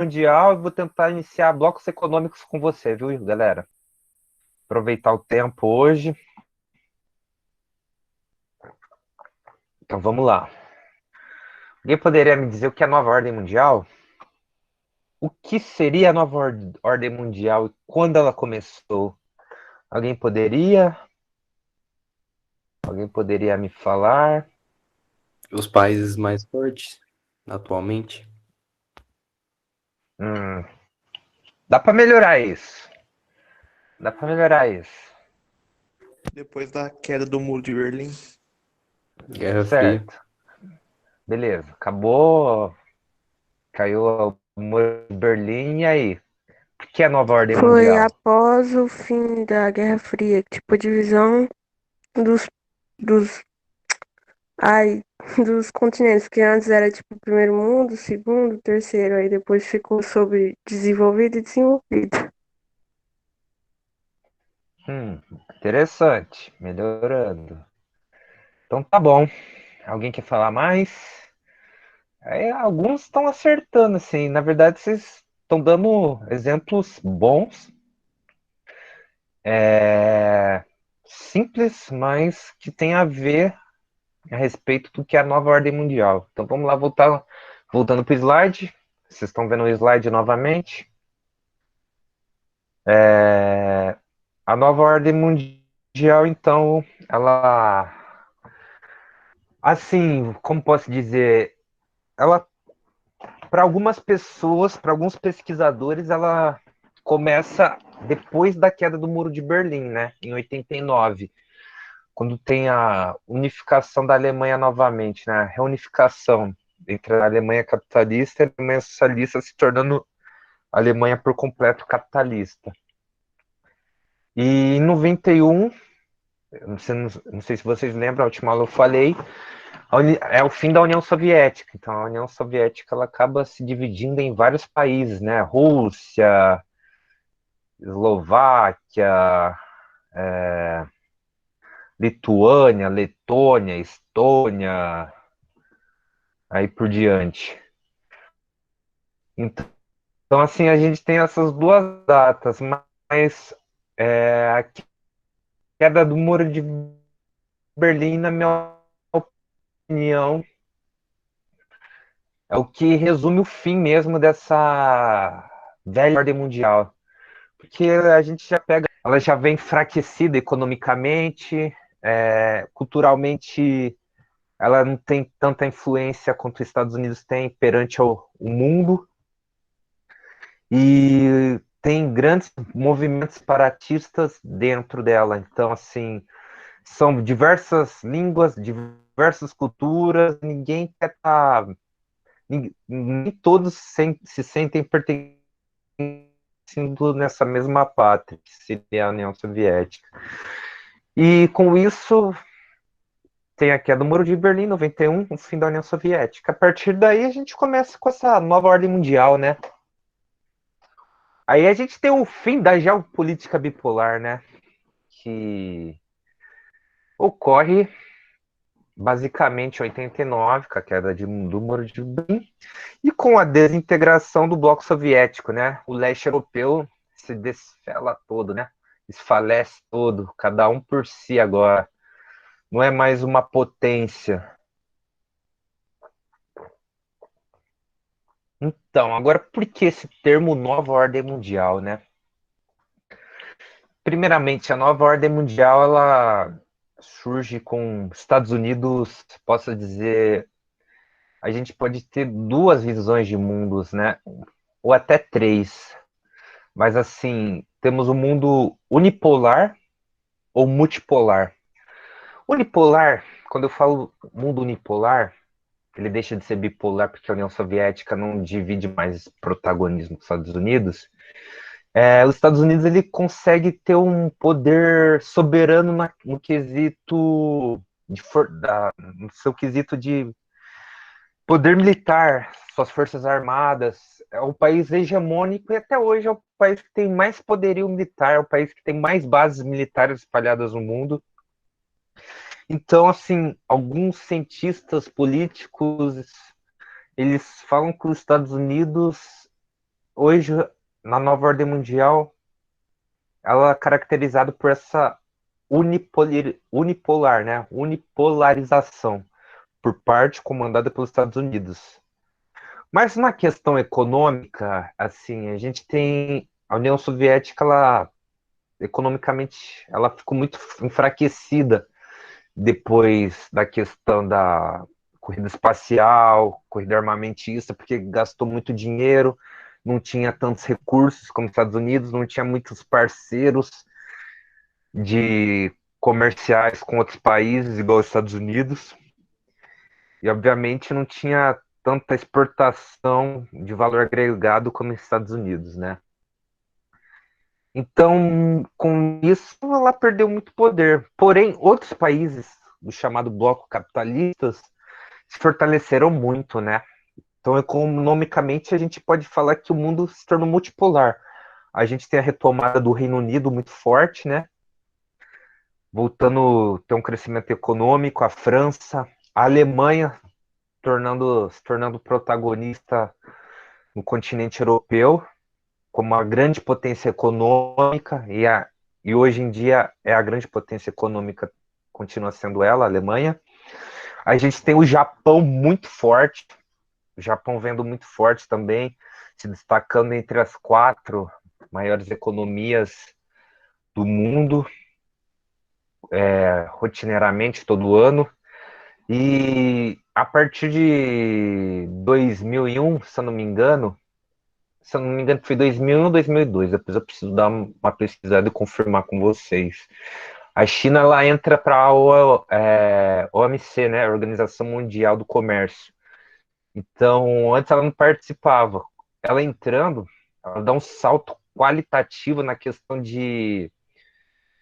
mundial e vou tentar iniciar blocos econômicos com você, viu, galera? Aproveitar o tempo hoje. Então vamos lá. Alguém poderia me dizer o que é a nova ordem mundial? O que seria a nova ordem mundial e quando ela começou? Alguém poderia? Alguém poderia me falar? Os países mais fortes atualmente. Hum, dá para melhorar isso. Dá para melhorar isso. Depois da queda do Muro de Berlim. Guerra Fria. Certo. Beleza. Acabou. Caiu o muro de Berlim e aí? O que é a nova ordem Foi mundial? após o fim da Guerra Fria, tipo, a divisão dos, dos, ai, dos continentes, que antes era tipo o primeiro mundo, o segundo, o terceiro, aí depois ficou sobre desenvolvido e desenvolvido. Interessante. Melhorando. Então tá bom. Alguém quer falar mais? Aí, alguns estão acertando, assim. Na verdade, vocês estão dando exemplos bons, simples, mas que tem a ver a respeito do que é a nova ordem mundial. Então vamos lá, voltando para o slide. Vocês estão vendo o slide novamente. A nova ordem mundial, então, ela, assim, como posso dizer, ela, para algumas pessoas, para alguns pesquisadores, ela começa depois da queda do Muro de Berlim, né, em 89, quando tem a unificação da Alemanha novamente, né, a reunificação entre a Alemanha capitalista e a Alemanha socialista, se tornando a Alemanha por completo capitalista. E em 91, não sei se vocês lembram, a última aula eu falei, é o fim da União Soviética. Então a União Soviética ela acaba se dividindo em vários países, né? Rússia, Eslováquia, Lituânia, Letônia, Estônia, aí por diante. Então assim, a gente tem essas duas datas, mas a queda do Muro de Berlim, na minha opinião, é o que resume o fim mesmo dessa velha ordem mundial. Porque a gente já pega, ela já vem enfraquecida economicamente, culturalmente, ela não tem tanta influência quanto os Estados Unidos têm perante o mundo, e tem grandes movimentos separatistas dentro dela. Então, assim, são diversas línguas, diversas culturas, ninguém quer estar. Nem todos se sentem pertencentes nessa mesma pátria, que seria a União Soviética. E com isso, tem a queda do Muro de Berlim, 91, o fim da União Soviética. A partir daí, a gente começa com essa nova ordem mundial, né? Aí a gente tem o fim da geopolítica bipolar, né? Que ocorre basicamente em 89, com a queda do Muro de Berlim, e com a desintegração do bloco soviético, né? O leste europeu se desfela todo, né? Desfalece todo, cada um por si agora. Não é mais uma potência. Então, agora por que esse termo nova ordem mundial, né? Primeiramente, a nova ordem mundial, ela surge com Estados Unidos, posso dizer, a gente pode ter duas visões de mundos, né? Ou até três. Mas assim, temos o mundo unipolar ou multipolar. Unipolar, quando eu falo mundo unipolar, ele deixa de ser bipolar porque a União Soviética não divide mais protagonismo com os Estados Unidos. Os Estados Unidos ele consegue ter um poder soberano no quesito no seu quesito de poder militar, suas forças armadas. É um país hegemônico e até hoje é o país que tem mais poderio militar, é o país que tem mais bases militares espalhadas no mundo. Então, assim, alguns cientistas políticos, eles falam que os Estados Unidos hoje, na nova ordem mundial, ela é caracterizada por essa unipolar, né? Unipolarização por parte comandada pelos Estados Unidos. Mas na questão econômica, assim, a gente tem a União Soviética, ela economicamente, ela ficou muito enfraquecida depois da questão da corrida espacial, corrida armamentista, porque gastou muito dinheiro, não tinha tantos recursos como os Estados Unidos, não tinha muitos parceiros de comerciais com outros países, igual os Estados Unidos, e obviamente não tinha tanta exportação de valor agregado como os Estados Unidos, né? Então, com isso, ela perdeu muito poder. Porém, outros países do chamado bloco capitalistas se fortaleceram muito, né? Então, economicamente, a gente pode falar que o mundo se tornou multipolar. A gente tem a retomada do Reino Unido muito forte, né? Voltando a ter um crescimento econômico, a França, a Alemanha se tornando protagonista no continente europeu, como uma grande potência econômica, e hoje em dia é a grande potência econômica, continua sendo ela, a Alemanha. A gente tem o Japão muito forte, o Japão vendo muito forte também, se destacando entre as 4 maiores economias do mundo, rotineiramente todo ano. E a partir de 2001, se eu não me engano, foi 2001 ou 2002, depois eu preciso dar uma pesquisada e confirmar com vocês. A China, ela entra para a OMC, né, Organização Mundial do Comércio. Então, antes ela não participava. Ela entrando, ela dá um salto qualitativo na questão de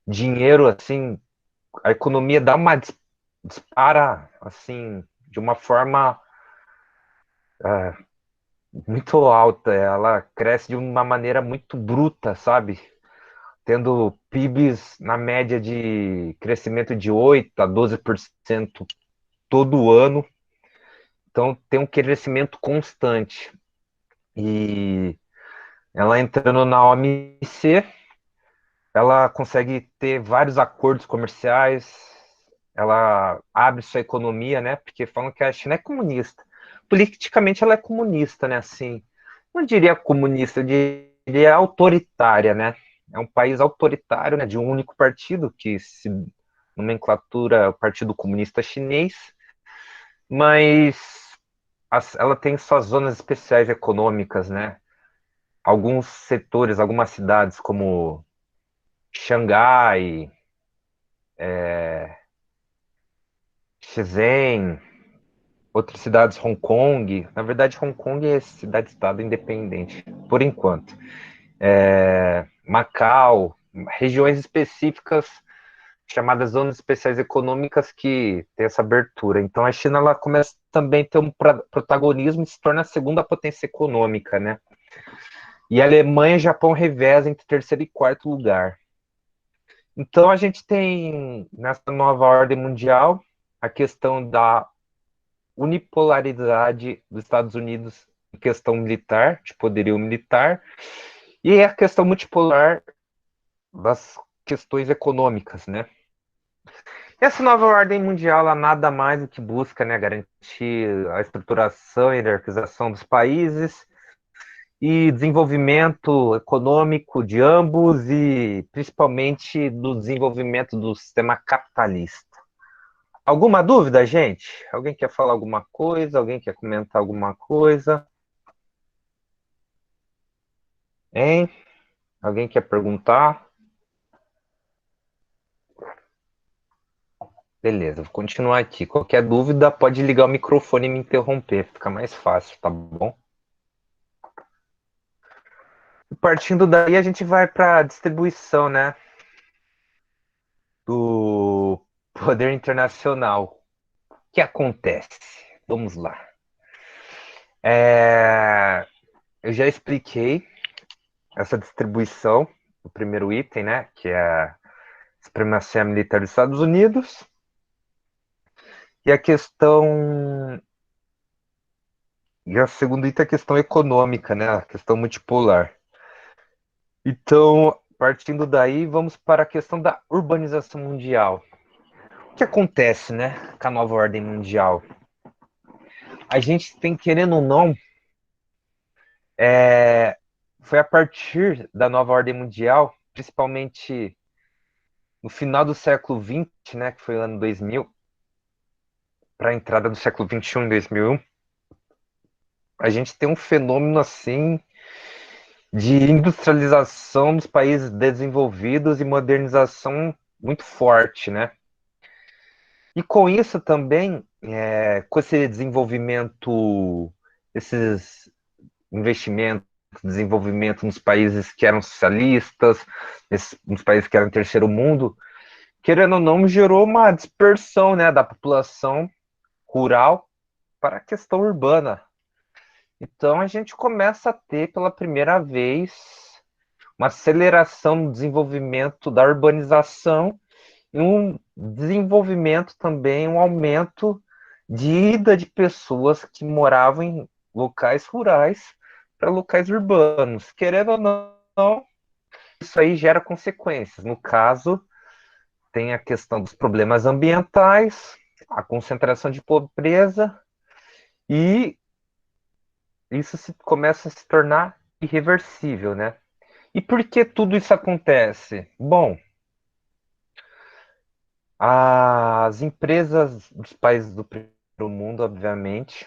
dinheiro, assim, a economia dá uma dispara, assim, de uma forma muito alta. Ela cresce de uma maneira muito bruta, sabe? Tendo PIBs na média de crescimento de 8 a 12% todo ano. Então, tem um crescimento constante. E ela entrando na OMC, ela consegue ter vários acordos comerciais, ela abre sua economia, né? Porque falam que a China é comunista. Politicamente ela é comunista, né? Assim, não diria comunista, eu diria autoritária, né? É um país autoritário, né? De um único partido, que se nomenclatura o Partido Comunista Chinês, mas ela tem suas zonas especiais econômicas, né? Alguns setores, algumas cidades como Xangai, Shenzhen, outras cidades, Hong Kong. Na verdade, Hong Kong é cidade-estado independente, por enquanto. Macau, regiões específicas chamadas zonas especiais econômicas que tem essa abertura. Então, a China ela começa também a ter um protagonismo e se torna a segunda potência econômica, né? E a Alemanha e Japão revezam entre terceiro e quarto lugar. Então, a gente tem, nessa nova ordem mundial, a questão da unipolaridade dos Estados Unidos em questão militar, de poderio militar, e a questão multipolar das questões econômicas, né? Essa nova ordem mundial, ela nada mais do que busca, né, garantir a estruturação e hierarquização dos países e desenvolvimento econômico de ambos e principalmente do desenvolvimento do sistema capitalista. Alguma dúvida, gente? Alguém quer falar alguma coisa? Alguém quer comentar alguma coisa? Hein? Alguém quer perguntar? Beleza, vou continuar aqui. Qualquer dúvida, pode ligar o microfone e me interromper, fica mais fácil, tá bom? Partindo daí, a gente vai para a distribuição, né, do poder internacional. O que acontece? Vamos lá. Eu já expliquei essa distribuição, o primeiro item, né, que é a supremacia militar dos Estados Unidos, e a questão E a segunda item é a questão econômica, né? A questão multipolar. Então, partindo daí, vamos para a questão da urbanização mundial. O que acontece, né, com a nova ordem mundial? A gente tem, querendo ou não, foi a partir da nova ordem mundial, principalmente no final do século XX, né, que foi o ano 2000, para a entrada do século XXI, em 2001, a gente tem um fenômeno assim de industrialização dos países desenvolvidos e modernização muito forte, né? E com isso também, com esse desenvolvimento, esses investimentos, desenvolvimento nos países que eram socialistas, nos países que eram terceiro mundo, querendo ou não, gerou uma dispersão, né, da população rural para a questão urbana. Então a gente começa a ter pela primeira vez uma aceleração no desenvolvimento da urbanização e um desenvolvimento também, um aumento de ida de pessoas que moravam em locais rurais para locais urbanos. Querendo ou não, isso aí gera consequências. No caso, tem a questão dos problemas ambientais, a concentração de pobreza, e isso começa a se tornar irreversível, né? E por que tudo isso acontece? Bom, as empresas dos países do primeiro mundo, obviamente,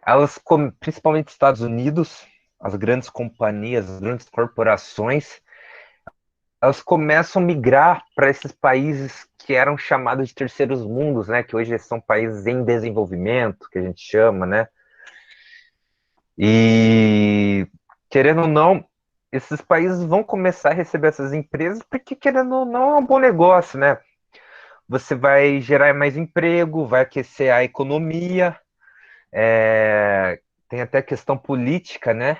elas, principalmente nos Estados Unidos, as grandes companhias, as grandes corporações, elas começam a migrar para esses países que eram chamados de terceiros mundos, né? Que hoje são países em desenvolvimento, que a gente chama, né? E, querendo ou não, esses países vão começar a receber essas empresas porque, querendo ou não, é um bom negócio, né? Você vai gerar mais emprego, vai aquecer a economia, tem até questão política, né?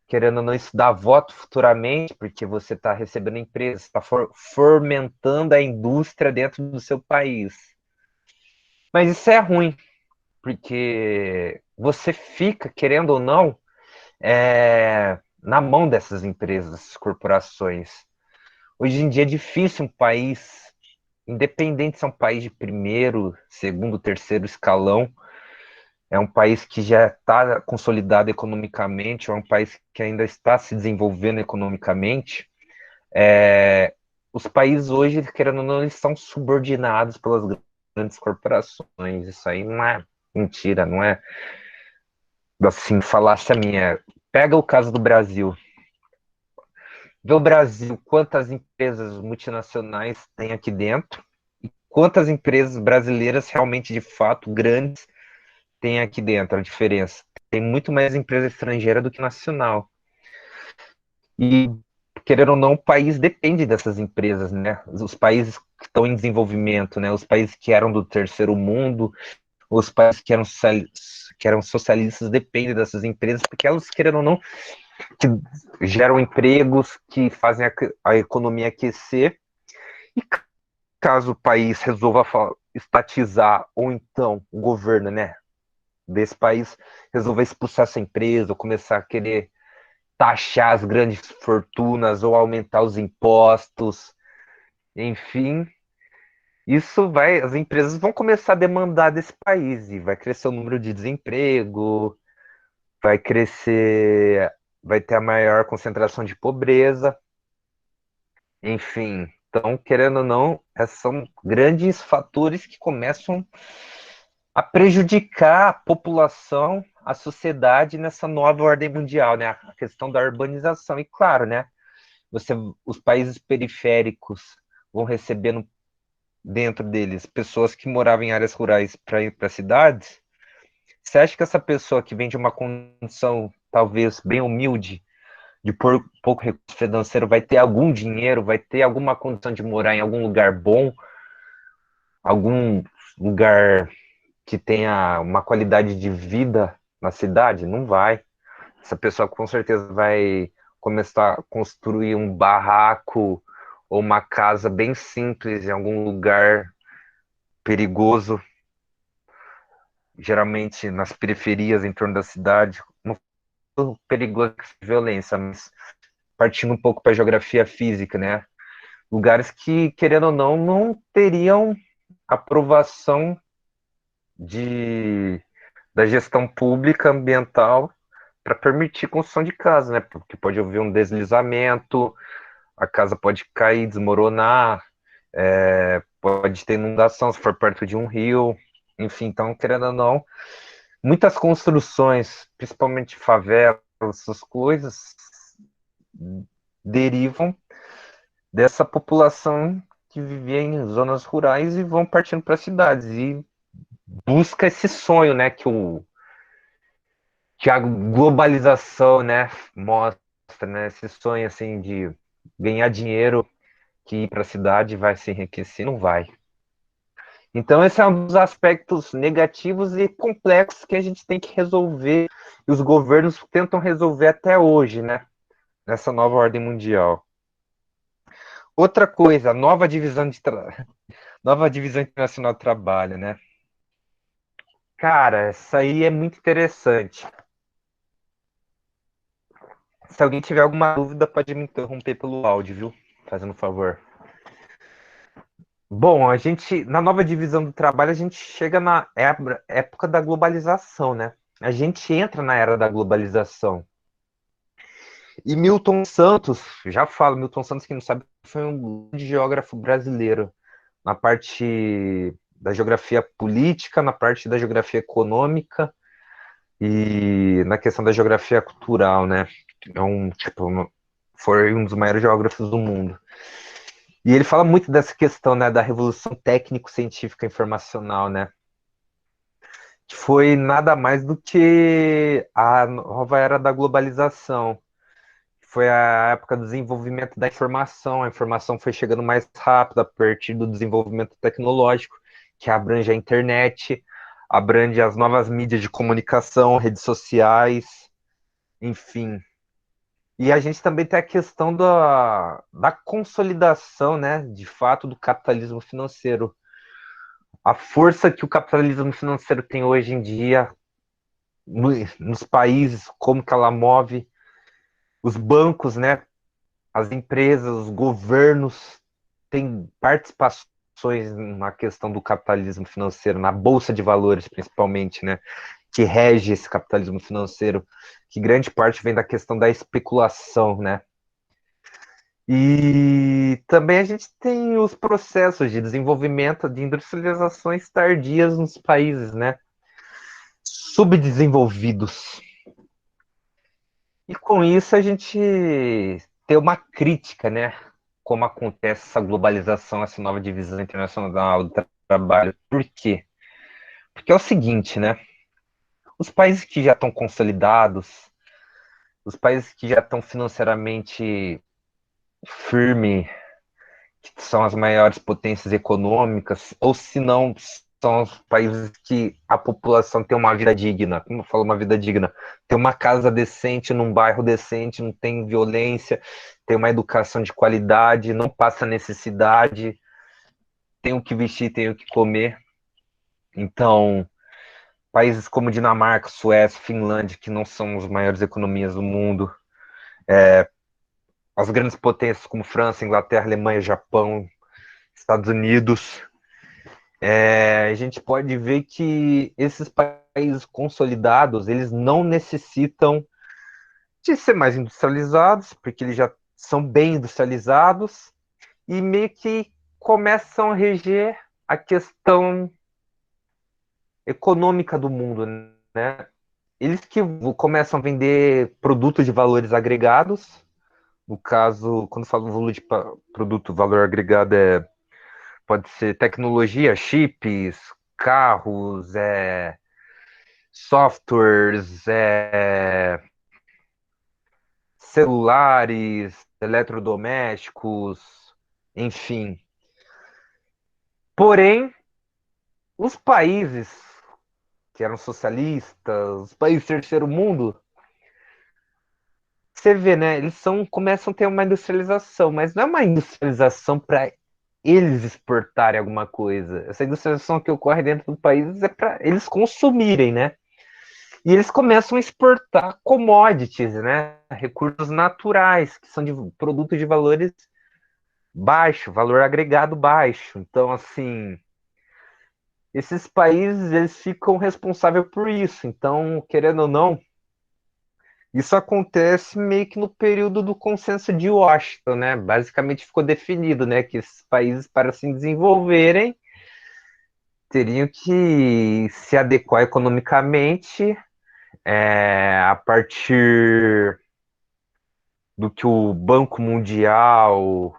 Querendo ou não, isso dá voto futuramente, porque você está recebendo empresas, está fomentando a indústria dentro do seu país. Mas isso é ruim, porque você fica, querendo ou não, na mão dessas empresas, dessas corporações. Hoje em dia é difícil um país, independente se é um país de primeiro, segundo, terceiro escalão, é um país que já está consolidado economicamente, ou é um país que ainda está se desenvolvendo economicamente. Os países hoje, querendo ou não, eles são subordinados pelas grandes corporações. Isso aí não é mentira, não é assim, falácia minha. Pega o caso do Brasil. Vê o Brasil, quantas empresas multinacionais tem aqui dentro e quantas empresas brasileiras realmente, de fato, grandes tem aqui dentro. A diferença. Tem muito mais empresa estrangeira do que nacional. E, querendo ou não, o país depende dessas empresas, né? Os países que estão em desenvolvimento, né? Os países que eram do terceiro mundo, os países que eram socialistas dependem dessas empresas, porque elas, querendo ou não, que geram empregos, que fazem a economia aquecer. E caso o país resolva estatizar, ou então o governo, né, desse país resolver expulsar essa empresa, ou começar a querer taxar as grandes fortunas, ou aumentar os impostos, enfim, as empresas vão começar a demandar desse país, e vai crescer o número de desemprego, vai crescer, vai ter a maior concentração de pobreza, enfim. Então, querendo ou não, esses são grandes fatores que começam a prejudicar a população, a sociedade nessa nova ordem mundial, né? A questão da urbanização. E claro, né? Os países periféricos vão recebendo dentro deles pessoas que moravam em áreas rurais para ir para cidades. Você acha que essa pessoa que vem de uma condição talvez bem humilde, de pouco recurso financeiro, vai ter algum dinheiro, vai ter alguma condição de morar em algum lugar bom, algum lugar que tenha uma qualidade de vida na cidade? Não vai. Essa pessoa com certeza vai começar a construir um barraco ou uma casa bem simples em algum lugar perigoso. geralmente nas periferias em torno da cidade, não perigoso de violência, mas partindo um pouco para a geografia física, né? Lugares que, querendo ou não, não teriam aprovação de, da gestão pública ambiental para permitir construção de casa, né? Porque pode haver um deslizamento, a casa pode cair, desmoronar, pode ter inundação se for perto de um rio, enfim, então, querendo ou não, muitas construções, principalmente favelas, essas coisas, derivam dessa população que vivia em zonas rurais e vão partindo para cidades e busca esse sonho, né, que a globalização, né, mostra, né, esse sonho assim de ganhar dinheiro, que ir para a cidade vai se enriquecer, não vai. Então esse é um dos aspectos negativos e complexos que a gente tem que resolver e os governos tentam resolver até hoje, né, nessa nova ordem mundial. Outra coisa, nova divisão internacional do trabalho, né? Cara, essa aí é muito interessante. Se alguém tiver alguma dúvida, pode me interromper pelo áudio, viu? Fazendo um favor. Bom, a gente, na nova divisão do trabalho, a gente chega na época da globalização, né? A gente entra na era da globalização. E Milton Santos, já falo, Milton Santos, quem não sabe, foi um grande geógrafo brasileiro, na parte da geografia política, na parte da geografia econômica e na questão da geografia cultural, né? Foi um dos maiores geógrafos do mundo. E ele fala muito dessa questão, né, da revolução técnico-científica informacional, né? Que foi nada mais do que a nova era da globalização. Foi a época do desenvolvimento da informação. A informação foi chegando mais rápido a partir do desenvolvimento tecnológico, que abrange a internet, abrange as novas mídias de comunicação, redes sociais, enfim. E a gente também tem a questão da consolidação, né, de fato, do capitalismo financeiro. A força que o capitalismo financeiro tem hoje em dia nos países, como que ela move os bancos, né, as empresas, os governos têm participações na questão do capitalismo financeiro, na bolsa de valores, principalmente, né, que rege esse capitalismo financeiro, que grande parte vem da questão da especulação, né? E também a gente tem os processos de desenvolvimento de industrializações tardias nos países, né? Subdesenvolvidos. E com isso a gente tem uma crítica, né? Como acontece essa globalização, essa nova divisão internacional do trabalho. Por quê? Porque é o seguinte, né? Os países que já estão consolidados, os países que já estão financeiramente firmes, que são as maiores potências econômicas, ou se não, são os países que a população tem uma vida digna. Como eu falo, uma vida digna? Tem uma casa decente, num bairro decente, não tem violência, tem uma educação de qualidade, não passa necessidade, tem o que vestir, tem o que comer. Então, países como Dinamarca, Suécia, Finlândia, que não são as maiores economias do mundo, as grandes potências como França, Inglaterra, Alemanha, Japão, Estados Unidos, a gente pode ver que esses países consolidados, eles não necessitam de ser mais industrializados, porque eles já são bem industrializados e meio que começam a reger a questão econômica do mundo, né? Eles que começam a vender produtos de valores agregados, no caso, quando falo volume de produto, valor agregado pode ser tecnologia, chips, carros, softwares, celulares, eletrodomésticos, enfim. Porém, os países que eram socialistas, os países do terceiro mundo, você vê, né? Começam a ter uma industrialização, mas não é uma industrialização para eles exportarem alguma coisa. Essa industrialização que ocorre dentro do país é para eles consumirem, né? E eles começam a exportar commodities, né? Recursos naturais, que são de produtos de valores baixo, valor agregado baixo. Então, assim, esses países eles ficam responsáveis por isso. Então, querendo ou não, isso acontece meio que no período do consenso de Washington, né? Basicamente ficou definido, né, que esses países para se desenvolverem teriam que se adequar economicamente a partir do que o Banco Mundial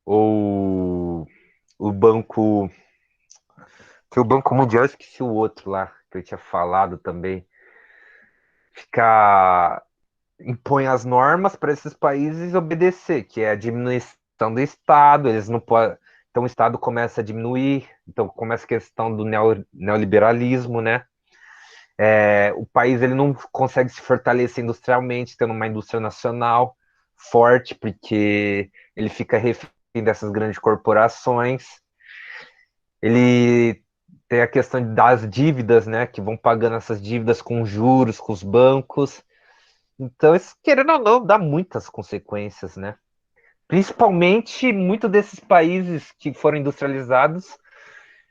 ou o Banco que o Banco Mundial, esqueci o outro lá que eu tinha falado também, ficar impõe as normas para esses países obedecer, que é a diminuição do Estado, eles não podem. Então o Estado começa a diminuir, então começa a questão do neoliberalismo, né? O país ele não consegue se fortalecer industrialmente, tendo uma indústria nacional forte, porque ele fica refém dessas grandes corporações. Ele tem a questão das dívidas, né? Que vão pagando essas dívidas com juros, com os bancos. Então, isso, querendo ou não, dá muitas consequências, né? Principalmente, muitos desses países que foram industrializados,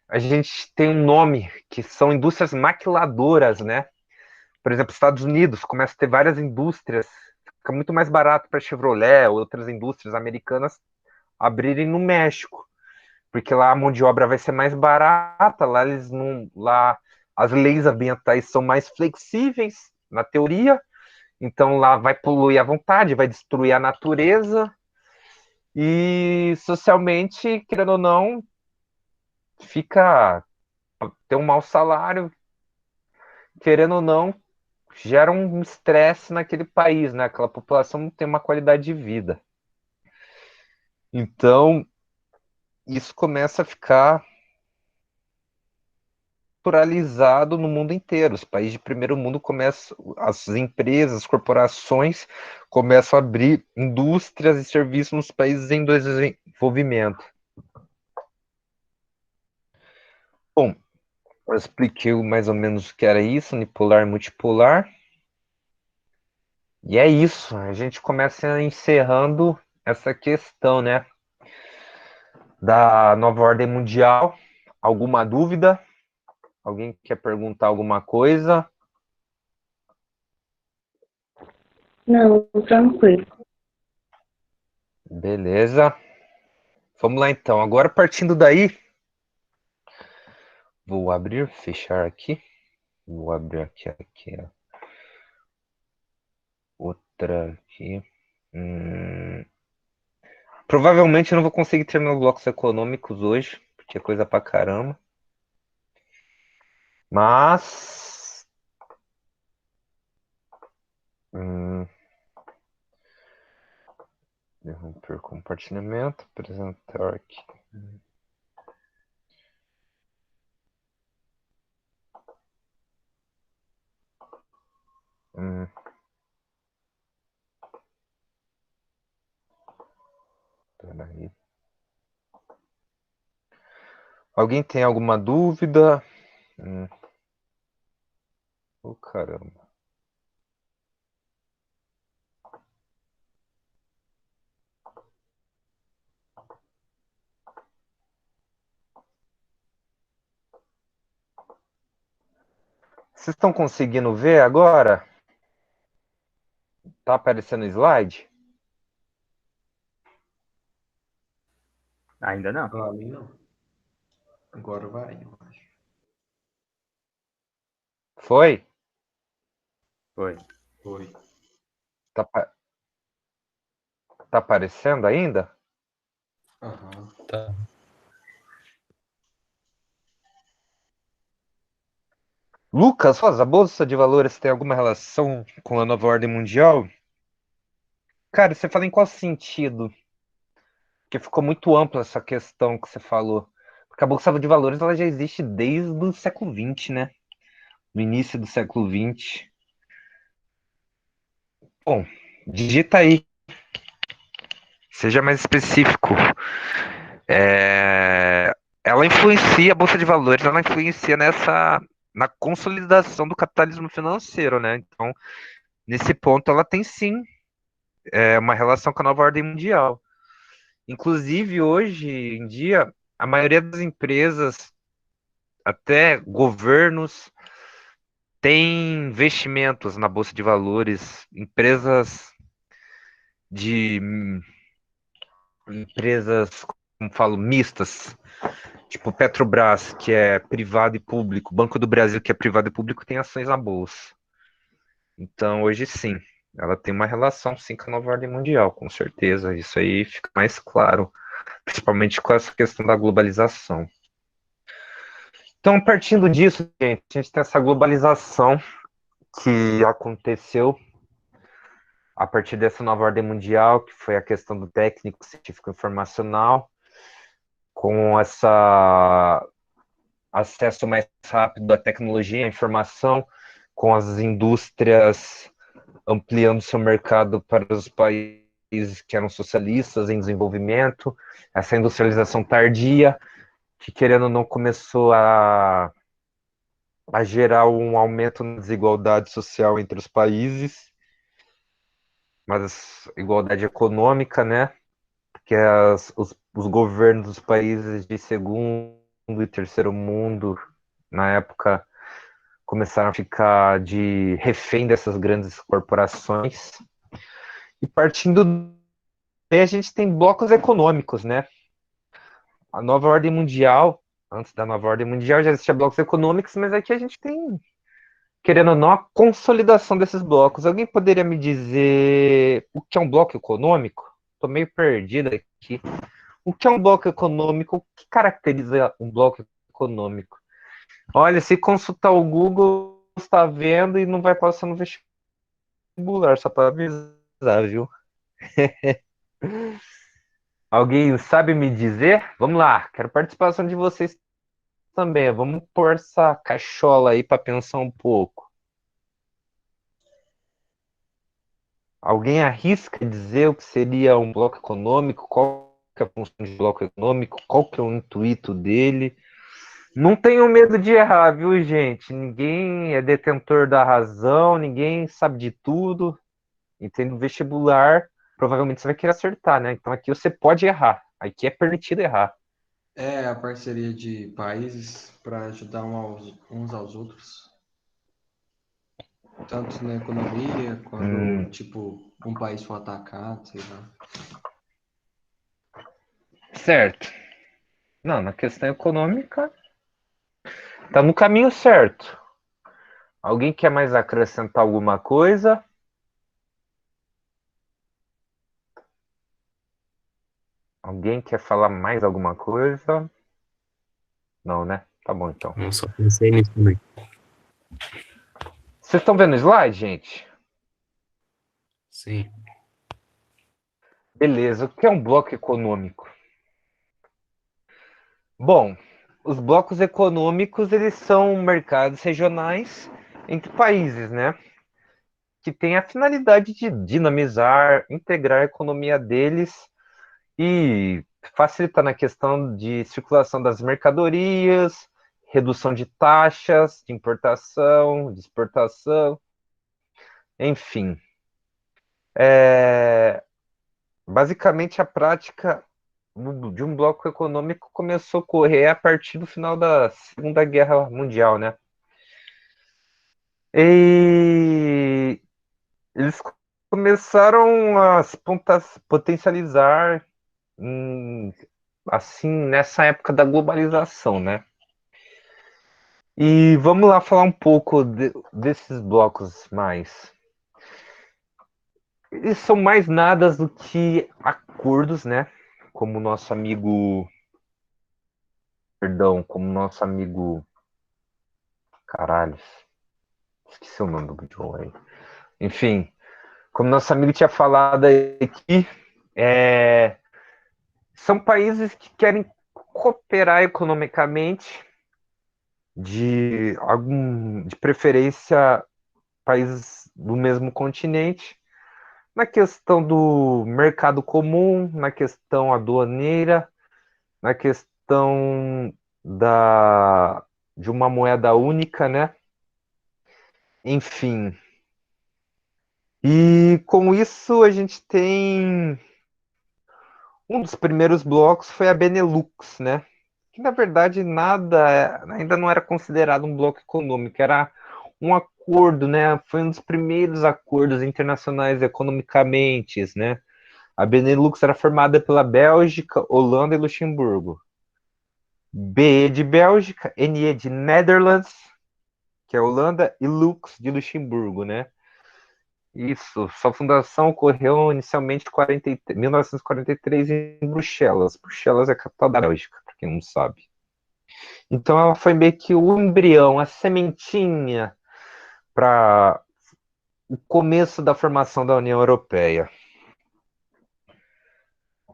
a gente tem um nome, que são indústrias maquiladoras, né? Por exemplo, Estados Unidos começa a ter várias indústrias, fica muito mais barato para a Chevrolet ou outras indústrias americanas abrirem no México, porque lá a mão de obra vai ser mais barata, lá eles não, lá as leis ambientais são mais flexíveis na teoria, então lá vai poluir à vontade, vai destruir a natureza e socialmente, querendo ou não, fica tem um mau salário, querendo ou não, gera um estresse naquele país, né? Aquela população não tem uma qualidade de vida. Então, isso começa a ficar naturalizado no mundo inteiro. Os países de primeiro mundo começam, as empresas, as corporações começam a abrir indústrias e serviços nos países em desenvolvimento. Bom, eu expliquei mais ou menos o que era isso, unipolar e multipolar. E é isso, a gente começa encerrando essa questão, né, da nova ordem mundial. Alguma dúvida? Alguém quer perguntar alguma coisa? Não, tranquilo. Beleza. Vamos lá então. Agora partindo daí, vou abrir, fechar aqui. Vou abrir aqui, ó. Outra aqui. Provavelmente eu não vou conseguir terminar os blocos econômicos hoje, porque é coisa pra caramba. Mas interromper compartilhamento, apresentar aqui. Peraí. Alguém tem alguma dúvida? Oh, caramba. Vocês estão conseguindo ver agora? Tá aparecendo o slide? Ainda não. Pra mim não. Agora vai, eu acho. Foi? Foi. Foi. Tá, tá aparecendo ainda? Aham. Tá. Lucas, a Bolsa de Valores tem alguma relação com a nova ordem mundial? Cara, você fala em qual sentido? Porque ficou muito ampla essa questão que você falou. Porque a Bolsa de Valores ela já existe desde o século XX, né? No início do século XX. Bom, digita aí. Seja mais específico. É, ela influencia, a Bolsa de Valores, ela influencia na consolidação do capitalismo financeiro, né? Então, nesse ponto, ela tem sim uma relação com a nova ordem mundial. Inclusive, hoje em dia, a maioria das empresas, até governos, tem investimentos na Bolsa de Valores, de empresas, como falo, mistas, tipo Petrobras, que é privado e público, Banco do Brasil, que é privado e público, tem ações na bolsa. Então, hoje sim, ela tem uma relação sim com a nova ordem mundial, com certeza. Isso aí fica mais claro, principalmente com essa questão da globalização. Então, partindo disso, gente, a gente tem essa globalização que aconteceu a partir dessa nova ordem mundial, que foi a questão do técnico científico informacional, com essa acesso mais rápido à tecnologia, à informação, com as indústrias ampliando seu mercado para os países que eram socialistas em desenvolvimento, essa industrialização tardia, que querendo ou não começou a gerar um aumento na desigualdade social entre os países, mas igualdade econômica, né? Porque os governos dos países de segundo e terceiro mundo, na época, começaram a ficar de refém dessas grandes corporações. E partindo daí, a gente tem blocos econômicos, né? A nova ordem mundial, antes da nova ordem mundial, já existia blocos econômicos, mas aqui a gente tem, querendo ou não, a consolidação desses blocos. Alguém poderia me dizer o que é um bloco econômico? Estou meio perdido aqui. O que é um bloco econômico? O que caracteriza um bloco econômico? Olha, se consultar o Google, está vendo e não vai passar no vestibular, só para avisar, viu? Alguém sabe me dizer? Vamos lá, quero participação de vocês também. Vamos pôr essa cachola aí para pensar um pouco. Alguém arrisca dizer o que seria um bloco econômico? Qual que é a função de bloco econômico? Qual que é o intuito dele? Não tenham medo de errar, viu, gente? Ninguém é detentor da razão, ninguém sabe de tudo. Entende? No vestibular, provavelmente você vai querer acertar, né? Então aqui você pode errar. Aqui é permitido errar. É a parceria de países para ajudar uns aos outros, tanto na economia, quando, tipo, um país for atacado, sei lá. Certo. Não, na questão econômica, tá no caminho certo. Alguém quer mais acrescentar alguma coisa? Alguém quer falar mais alguma coisa? Não, né? Tá bom, então. Eu só pensei nisso também. Vocês estão vendo o slide, gente? Sim. Beleza. O que é um bloco econômico? Bom, os blocos econômicos, eles são mercados regionais entre países, né? Que têm a finalidade de dinamizar, integrar a economia deles e facilitar na questão de circulação das mercadorias, redução de taxas de importação, de exportação, enfim. Basicamente, a prática de um bloco econômico começou a ocorrer a partir do final da Segunda Guerra Mundial, né? E eles começaram a se potencializar assim nessa época da globalização, né? E vamos lá falar um pouco desses blocos mais. Eles são mais nada do que acordos, né? Como nosso amigo. Perdão, como nosso amigo. Caralho. Esqueci o nome do John aí. Enfim, como nosso amigo tinha falado aqui, são países que querem cooperar economicamente, de preferência países do mesmo continente, na questão do mercado comum, na questão aduaneira, na questão de uma moeda única, né? Enfim. E com isso a gente tem um dos primeiros blocos foi a Benelux, né? Que na verdade ainda não era considerado um bloco econômico, era um acordo, né? Foi um dos primeiros acordos internacionais economicamente, né? A Benelux era formada pela Bélgica, Holanda e Luxemburgo. BE de Bélgica, NE de Netherlands, que é Holanda, e Lux de Luxemburgo, né? Isso, sua fundação ocorreu inicialmente em 1943 em Bruxelas. Bruxelas é a capital da Bélgica, para quem não sabe. Então ela foi meio que o embrião, a sementinha para o começo da formação da União Europeia.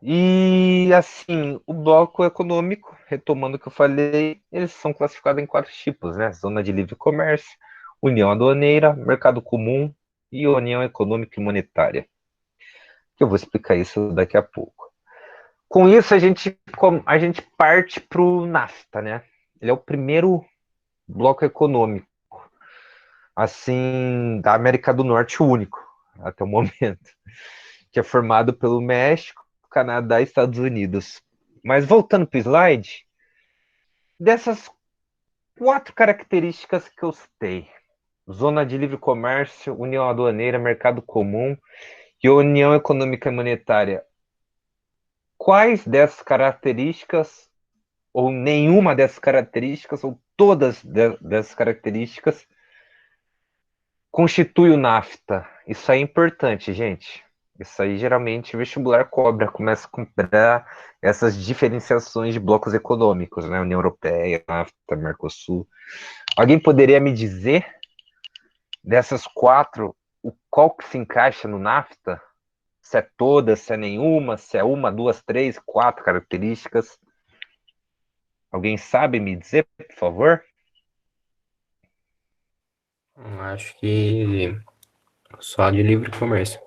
E assim, o bloco econômico, retomando o que eu falei, eles são classificados em 4 tipos, né? Zona de livre comércio, União Aduaneira, Mercado Comum e União Econômica e Monetária. Que eu vou explicar isso daqui a pouco. Com isso, a gente parte para o NAFTA, né? Ele é o primeiro bloco econômico, assim, da América do Norte, o único, até o momento, que é formado pelo México, Canadá e Estados Unidos. Mas voltando para o slide, dessas 4 características que eu citei, Zona de Livre Comércio, União Aduaneira, Mercado Comum e União Econômica e Monetária, quais dessas características ou nenhuma dessas características, ou todas dessas características, constitui o NAFTA? Isso aí é importante, gente. Isso aí geralmente o vestibular começa a cobrar essas diferenciações de blocos econômicos, né? União Europeia, NAFTA, Mercosul. Alguém poderia me dizer dessas 4, qual que se encaixa no NAFTA? Se é todas, se é nenhuma, se é uma, duas, três, 4 características? Alguém sabe me dizer, por favor? Acho que só de livre comércio.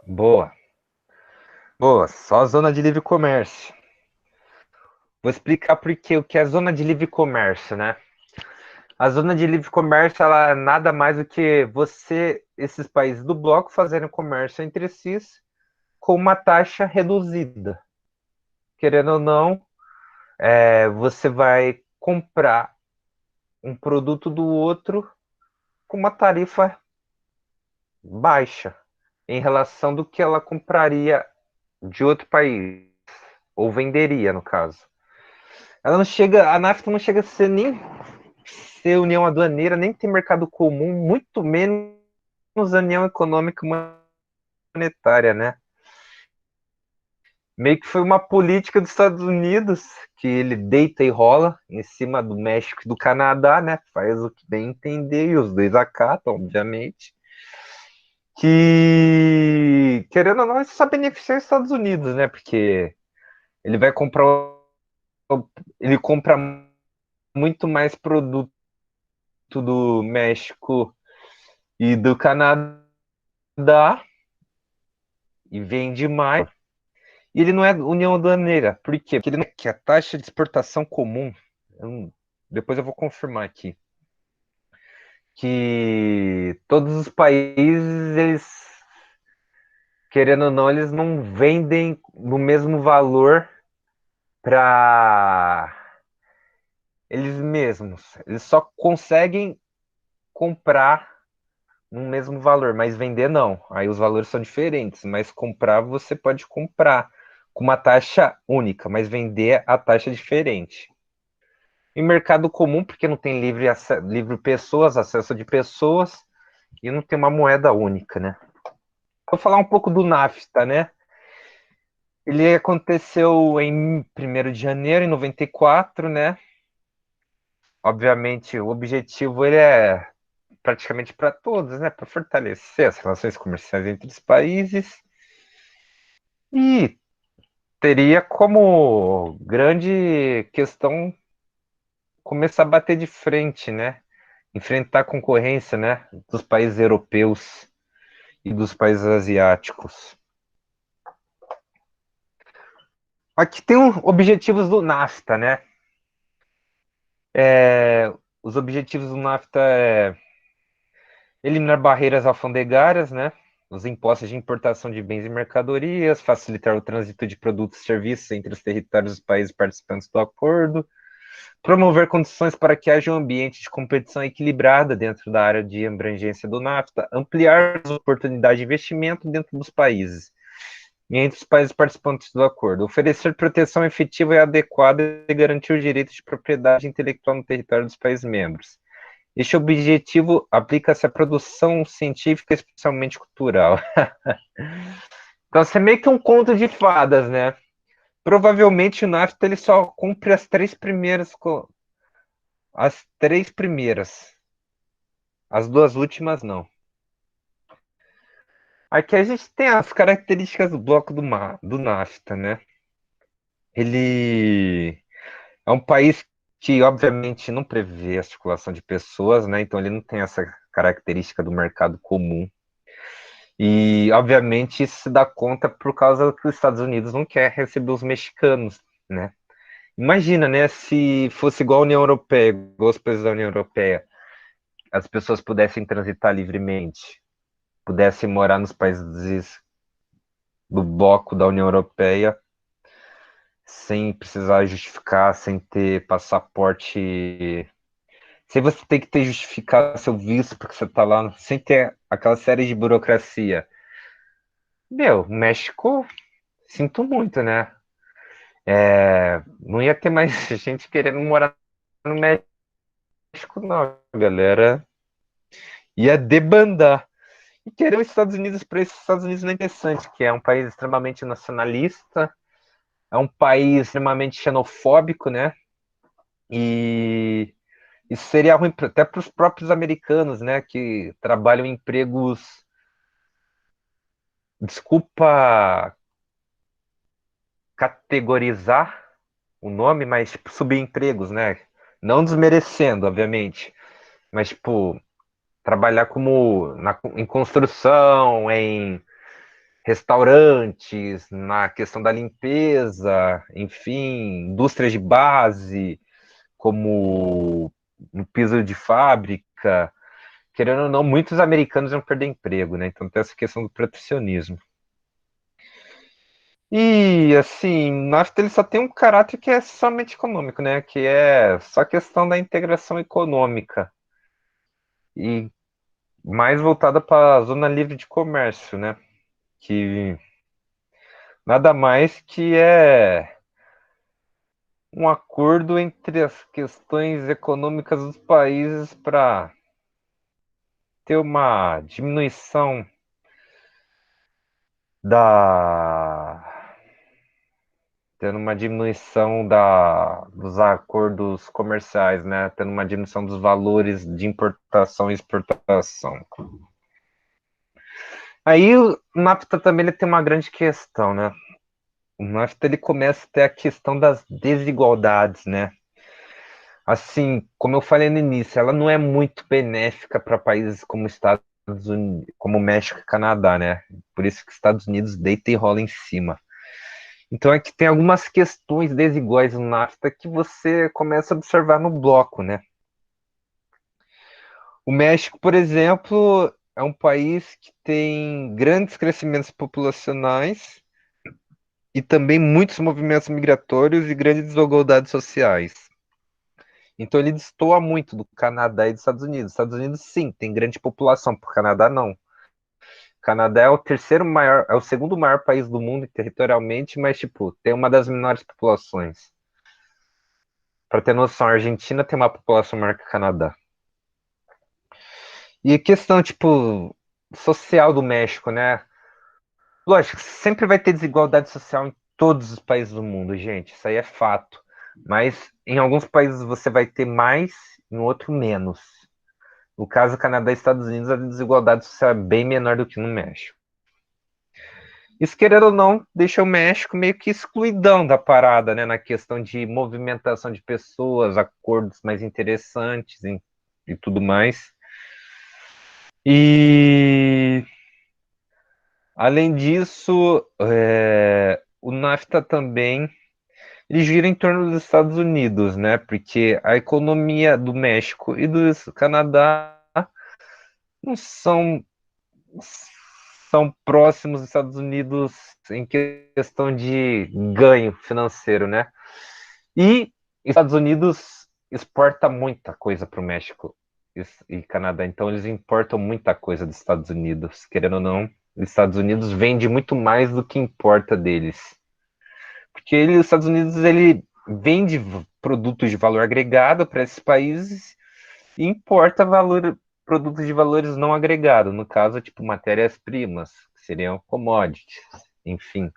Boa. Boa, só zona de livre comércio. Vou explicar por quê, o que é zona de livre comércio, né? A zona de livre comércio, ela é nada mais do que esses países do bloco fazerem comércio entre si com uma taxa reduzida. Querendo ou não, você vai comprar um produto do outro com uma tarifa baixa em relação do que ela compraria de outro país, ou venderia, no caso. Ela não chega, a NAFTA não chega a ser nem ser união aduaneira, nem ter mercado comum, muito menos união econômica e monetária, né? Meio que foi uma política dos Estados Unidos, que ele deita e rola em cima do México e do Canadá, né? Faz o que bem entender, e os dois acatam, obviamente. Que, querendo ou não, isso só beneficia os Estados Unidos, né? Porque ele vai comprar, ele compra muito mais produto do México e do Canadá e vende mais. E ele não é União Aduaneira. Por quê? Porque ele não que a taxa de exportação comum, depois eu vou confirmar aqui, que todos os países, eles, querendo ou não, eles não vendem no mesmo valor para eles mesmos. Eles só conseguem comprar no mesmo valor, mas vender não. Aí os valores são diferentes, mas comprar você pode comprar com uma taxa única, mas vender a taxa diferente. Em mercado comum, porque não tem livre pessoas, acesso de pessoas, e não tem uma moeda única, né? Vou falar um pouco do NAFTA, né? Ele aconteceu em 1º de janeiro, em 94, né? Obviamente, o objetivo ele é praticamente para todos, né? Para fortalecer as relações comerciais entre os países e teria como grande questão começar a bater de frente, né? Enfrentar a concorrência, né? Dos países europeus e dos países asiáticos. Aqui tem objetivos do NAFTA, né? Os objetivos do NAFTA é eliminar barreiras alfandegárias, né? Os impostos de importação de bens e mercadorias, facilitar o trânsito de produtos e serviços entre os territórios dos países participantes do acordo, promover condições para que haja um ambiente de competição equilibrada dentro da área de abrangência do NAFTA, ampliar as oportunidades de investimento dentro dos países e entre os países participantes do acordo, oferecer proteção efetiva e adequada e garantir o direito de propriedade intelectual no território dos países membros. Este objetivo aplica-se à produção científica, especialmente cultural. Então, isso é meio que um conto de fadas, né? Provavelmente o NAFTA ele só cumpre as três primeiras. As três primeiras. As duas últimas, não. Aqui a gente tem as características do bloco do NAFTA, né? Ele é um país que, obviamente, não prevê a circulação de pessoas, né? Então, ele não tem essa característica do mercado comum. E, obviamente, isso se dá conta por causa que os Estados Unidos não quer receber os mexicanos, né? Imagina, né? Se fosse igual a União Europeia, igual os países da União Europeia, as pessoas pudessem transitar livremente, pudessem morar nos países do bloco da União Europeia sem precisar justificar, sem ter passaporte, sem você ter que ter justificado seu visto porque você está lá, sem ter aquela série de burocracia. Meu, México, sinto muito, né? Não ia ter mais gente querendo morar no México, não, galera. Ia debandar. E querer os Estados Unidos para esses Estados Unidos não é interessante, que é um país extremamente nacionalista, é um país extremamente xenofóbico, né? E isso seria ruim até para os próprios americanos, né? Que trabalham em empregos. Desculpa categorizar o nome, mas tipo, subempregos, né? Não desmerecendo, obviamente, mas tipo, trabalhar em construção, em restaurantes, na questão da limpeza, enfim, indústrias de base, como no piso de fábrica, querendo ou não, muitos americanos vão perder emprego, né? Então tem essa questão do protecionismo. E assim, NAFTA ele só tem um caráter que é somente econômico, né? Que é só questão da integração econômica e mais voltada para a zona livre de comércio, né? Que nada mais que é um acordo entre as questões econômicas dos países para ter uma diminuição da tendo uma diminuição dos acordos comerciais, né? Tendo uma diminuição dos valores de importação e exportação. Aí o NAFTA também ele tem uma grande questão, né? O NAFTA ele começa a ter a questão das desigualdades, né? Assim, como eu falei no início, ela não é muito benéfica para países como Estados Unidos, como México e Canadá, né? Por isso que Estados Unidos deita e rola em cima. Então é que tem algumas questões desiguais no NAFTA que você começa a observar no bloco, né? O México, por exemplo, é um país que tem grandes crescimentos populacionais e também muitos movimentos migratórios e grandes desigualdades sociais. Então ele destoa muito do Canadá e dos Estados Unidos. Os Estados Unidos, sim, tem grande população, por Canadá não. O Canadá é o terceiro maior, é o segundo maior país do mundo territorialmente, mas tipo, tem uma das menores populações. Para ter noção, a Argentina tem uma população maior que o Canadá. E a questão, tipo, social do México, né? Lógico, sempre vai ter desigualdade social em todos os países do mundo, gente. Isso aí é fato. Mas em alguns países você vai ter mais, em outro menos. No caso do Canadá e Estados Unidos, a desigualdade social é bem menor do que no México. Isso, querendo ou não, deixa o México meio que excluidão da parada, né? Na questão de movimentação de pessoas, acordos mais interessantes e tudo mais. E além disso, o NAFTA também ele gira em torno dos Estados Unidos, né? Porque a economia do México e do Canadá não são próximos dos Estados Unidos em questão de ganho financeiro, né? E Estados Unidos exporta muita coisa para o México e Canadá, então eles importam muita coisa dos Estados Unidos, querendo ou não, os Estados Unidos vende muito mais do que importa deles, porque os Estados Unidos ele vende produtos de valor agregado para esses países e importa produtos de valores não agregados, no caso, tipo matérias-primas, que seriam commodities, enfim.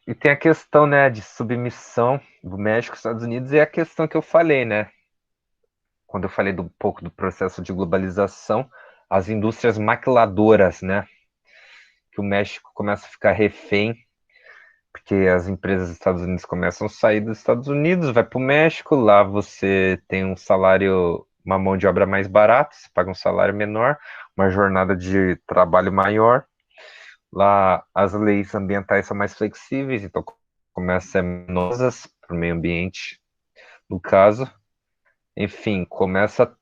E tem a questão, né, de submissão do México aos Estados Unidos, e a questão que eu falei, né, quando eu falei um pouco do processo de globalização, as indústrias maquiladoras, né, que o México começa a ficar refém, porque as empresas dos Estados Unidos começam a sair dos Estados Unidos, vai para o México, lá você tem um salário, uma mão de obra mais barata, você paga um salário menor, uma jornada de trabalho maior, lá as leis ambientais são mais flexíveis, então começa a ser menosas para o meio ambiente, no caso. Enfim, começa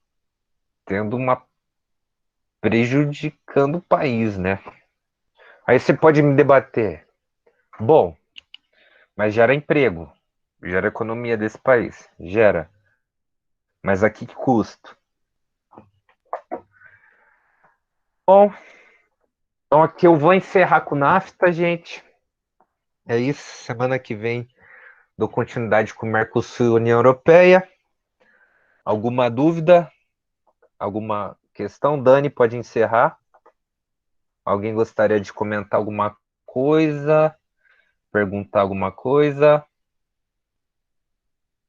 tendo uma prejudicando o país, né? Aí você pode me debater, bom, mas gera emprego, gera economia desse país, gera. Mas a que custo? Bom, então aqui eu vou encerrar com o NAFTA, gente. É isso, semana que vem dou continuidade com o Mercosul e a União Europeia. Alguma dúvida? Alguma questão? Dani, pode encerrar. Alguém gostaria de comentar alguma coisa? Perguntar alguma coisa?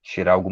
Tirar alguma